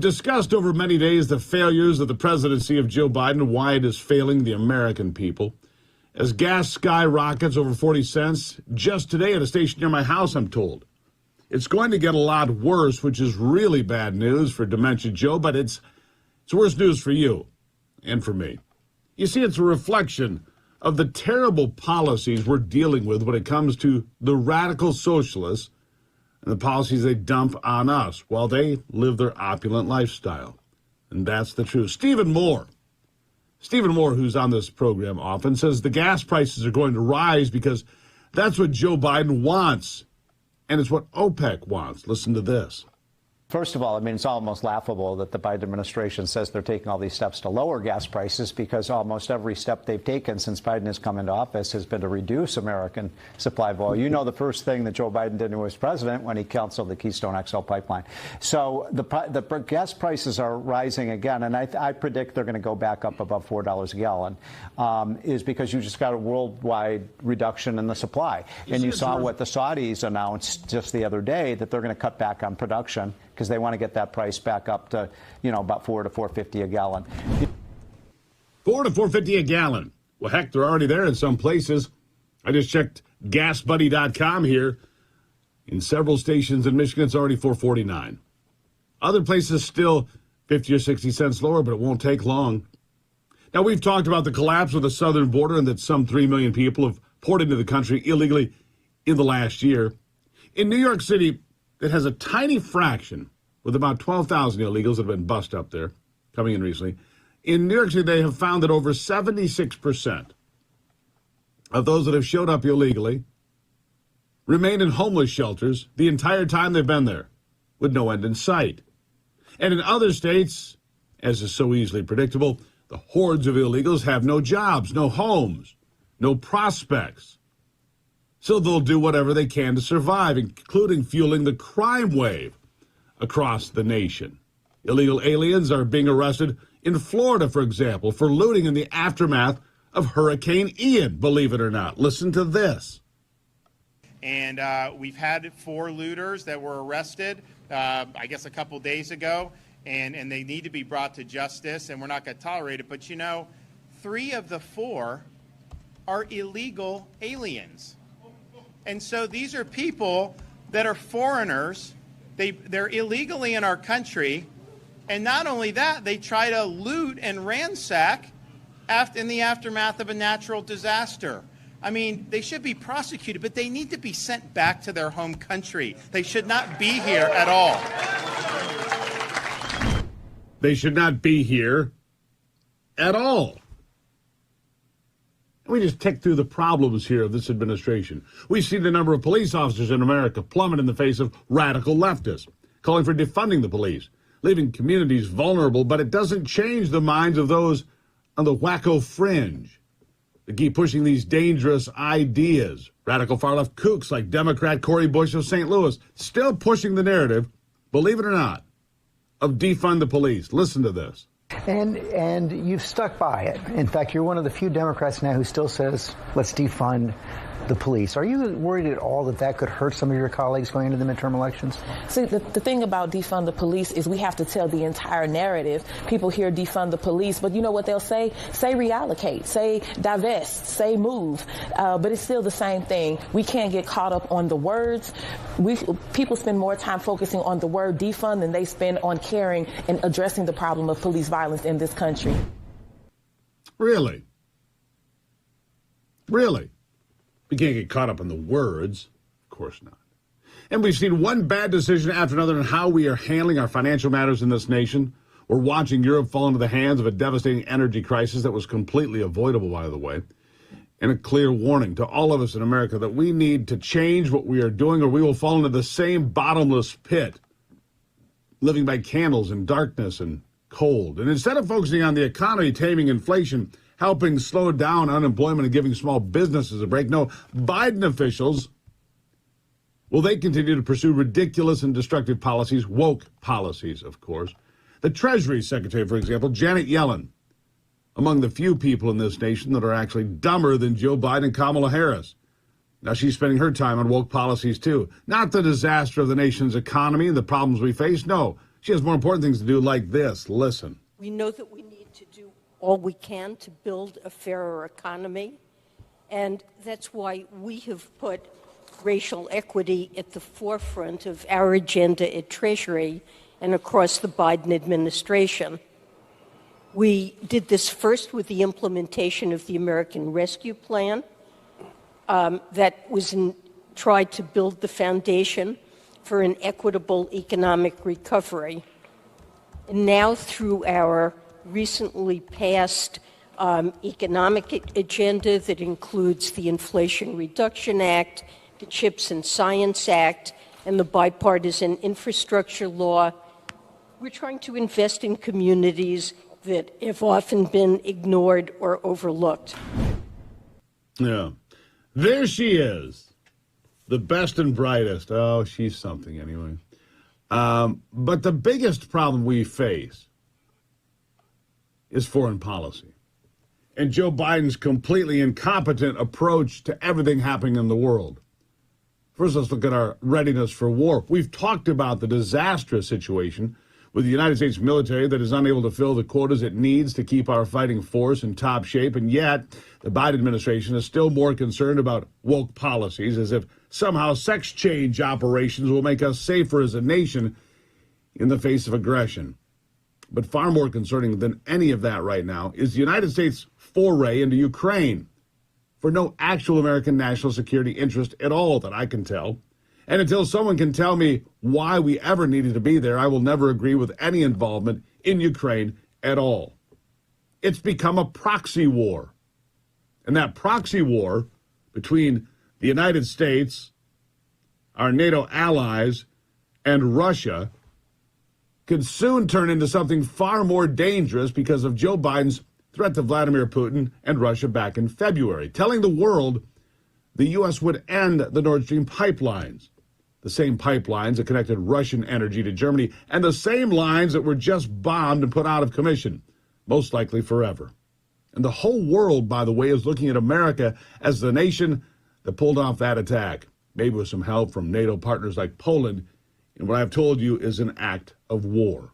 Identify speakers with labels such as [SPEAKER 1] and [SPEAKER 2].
[SPEAKER 1] discussed over many days the failures of the presidency of Joe Biden and why it is failing the American people. As gas skyrockets over 40 cents just today at a station near my house, I'm told. It's going to get a lot worse, which is really bad news for Dementia Joe, but it's worse news for you and for me. You see, it's a reflection of the terrible policies we're dealing with when it comes to the radical socialists and the policies they dump on us while they live their opulent lifestyle. And that's the truth. Stephen Moore, who's on this program often, says the gas prices are going to rise because that's what Joe Biden wants. And it's what OPEC wants. Listen to this.
[SPEAKER 2] First of all, I mean, it's almost laughable that the Biden administration says they're taking all these steps to lower gas prices, because almost every step they've taken since Biden has come into office has been to reduce American supply of oil. You know, the first thing that Joe Biden did when he was president, when he canceled the Keystone XL pipeline. So the gas prices are rising again, and I predict they're going to go back up above $4 a gallon, is because you just got a worldwide reduction in the supply. And you saw what the Saudis announced just the other day, that they're going to cut back on production because they want to get that price back up to, you know, about $4 to $4.50 a gallon.
[SPEAKER 1] $4 to $4.50 a gallon. Well, heck, they're already there in some places. I just checked GasBuddy.com here. In several stations in Michigan, it's already $4.49. Other places still 50 or 60 cents lower, but it won't take long. Now, we've talked about the collapse of the southern border and that some 3 million people have poured into the country illegally in the last year. In New York City, it has a tiny fraction, with about 12,000 illegals that have been bussed up there, coming in recently. In New York City, they have found that over 76% of those that have showed up illegally remain in homeless shelters the entire time they've been there, with no end in sight. And in other states, as is so easily predictable, the hordes of illegals have no jobs, no homes, no prospects. So they'll do whatever they can to survive, including fueling the crime wave across the nation. Illegal aliens are being arrested in Florida, for example, for looting in the aftermath of Hurricane Ian, believe it or not. Listen to this.
[SPEAKER 3] And we've had 4 looters that were arrested, I guess a couple days ago, and they need to be brought to justice, and we're not going to tolerate it. But, you know, 3 of the 4 are illegal aliens. And so these are people that are foreigners. They're illegally in our country. And not only that, they try to loot and ransack in the aftermath of a natural disaster. I mean, they should be prosecuted, but they need to be sent back to their home country. They should not be here at all.
[SPEAKER 1] They should not be here at all. We just tick through the problems here of this administration. We see the number of police officers in America plummet in the face of radical leftists, calling for defunding the police, leaving communities vulnerable, but it doesn't change the minds of those on the wacko fringe. They keep pushing these dangerous ideas. Radical far-left kooks like Democrat Cori Bush of St. Louis, still pushing the narrative, believe it or not, of defund the police. Listen to this.
[SPEAKER 4] And you've stuck by it. In fact, you're one of the few Democrats now who still says, let's defund the police. Are you worried at all that that could hurt some of your colleagues going into the midterm elections?
[SPEAKER 5] See, the thing about defund the police is we have to tell the entire narrative. People hear defund the police, but you know what they'll say? Say reallocate, say divest, say move. But it's still the same thing. We can't get caught up on the words. People spend more time focusing on the word defund than they spend on caring and addressing the problem of police violence in this country.
[SPEAKER 1] Really? Really? We can't get caught up in the words. Of course not. And we've seen one bad decision after another in how we are handling our financial matters in this nation. We're watching Europe fall into the hands of a devastating energy crisis that was completely avoidable, by the way. And a clear warning to all of us in America that we need to change what we are doing or we will fall into the same bottomless pit, living by candles in darkness and cold. And instead of focusing on the economy, taming inflation, helping slow down unemployment and giving small businesses a break. No, Biden officials, will they continue to pursue ridiculous and destructive policies, woke policies, of course. The Treasury Secretary, for example, Janet Yellen, among the few people in this nation that are actually dumber than Joe Biden and Kamala Harris. Now she's spending her time on woke policies, too. Not the disaster of the nation's economy and the problems we face. No, She has more important things to do like this. Listen.
[SPEAKER 6] We know that we need to do all we can to build a fairer economy, and that's why we have put racial equity at the forefront of our agenda at Treasury and across the Biden administration. We did this first with the implementation of the American Rescue Plan that was tried to build the foundation for an equitable economic recovery. And now through our recently passed economic agenda that includes the Inflation Reduction Act, the CHIPS and Science Act, and the bipartisan infrastructure law, we're trying to invest in communities that have often been ignored or overlooked.
[SPEAKER 1] Yeah. There she is. The best and brightest. Oh, she's something anyway. But the biggest problem we face is foreign policy. And Joe Biden's completely incompetent approach to everything happening in the world. First, let's look at our readiness for war. We've talked about the disastrous situation with the United States military that is unable to fill the quotas it needs to keep our fighting force in top shape. And yet, the Biden administration is still more concerned about woke policies, as if somehow sex change operations will make us safer as a nation in the face of aggression. But far more concerning than any of that right now is the United States' foray into Ukraine for no actual American national security interest at all that I can tell. And until someone can tell me why we ever needed to be there, I will never agree with any involvement in Ukraine at all. It's become a proxy war. And that proxy war between the United States, our NATO allies, and Russia could soon turn into something far more dangerous because of Joe Biden's threat to Vladimir Putin and Russia back in February, telling the world the U.S. would end the Nord Stream pipelines, the same pipelines that connected Russian energy to Germany, and the same lines that were just bombed and put out of commission, most likely forever. And the whole world, by the way, is looking at America as the nation that pulled off that attack, maybe with some help from NATO partners like Poland, in what I've told you is an act of war.